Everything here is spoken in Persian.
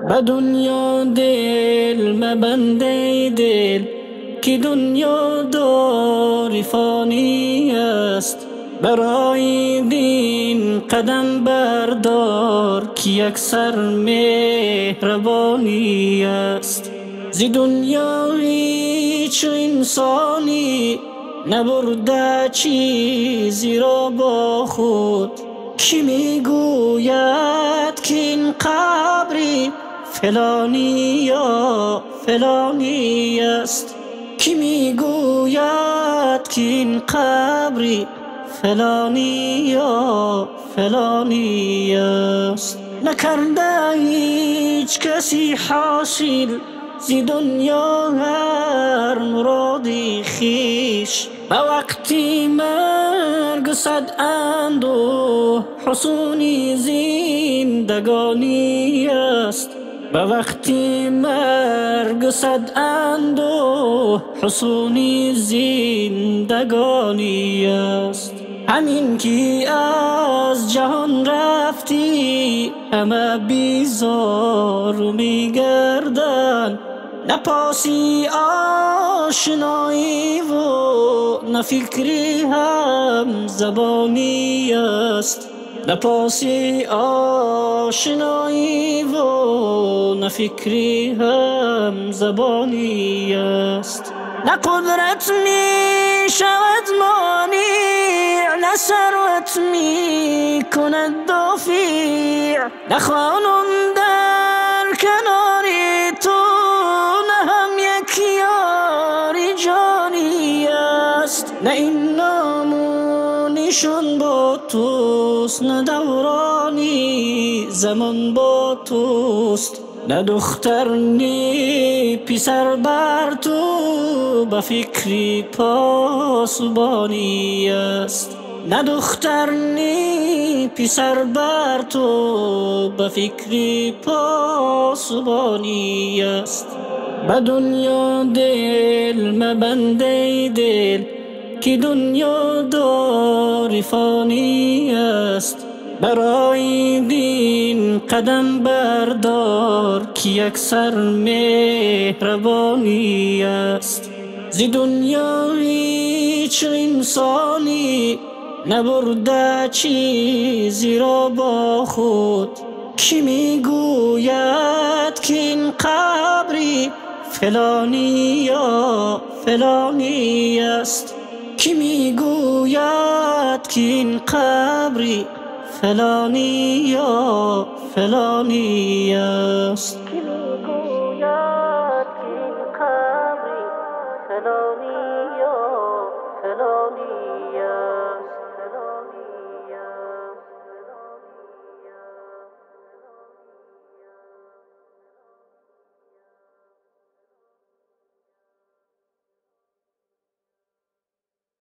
به دنیا دل مبنده دل که دنیا داری فانی است. برای دین قدم بردار که یک سر مهربانی است. زی دنیا هیچ انسانی نبرده چیزی را با خود. کی میگوید که این قبری فلانی یا فلانی است؟ کی میگوید که این قبری فلانی یا فلانی است؟ نکرده هیچ کسی حاصل زی دنیا هر مرادی خیش. به وقتی مرگ صد اندوه حصونی زندگانی است. به وقتی مرگ صد اندوه حصونی زندگانی است. همین که از جهان رفتی همه بیزار میگردن. نه پاسی آشنایی و نه فکری هم زبانی است. نه پاسی آشنایی و نه فکری هم زبانی است. نه قدرت می شود مانع، نه ثروت می کند دافع، نه خانم در کنار تو، نه هم یک یاری جانی است. نه این نامونیشون با توست، نه دورانی زمان با توست. نه دختر نی پسر بر تو به فکری پاسبانی است. نه دختر نی پسر بر تو به فکری پاسبانی است. به دنیا دل مبنده دل که دنیا داری فانی است. برای دین قدم بردار که یک سر مهربانی است. زی دنیا هیچ انسانی نبرده چیزی را با خود. کی میگوید که این قبری فلانی یا فلانی است؟ کی میگوید که این قبری فلانی یا فلانی است؟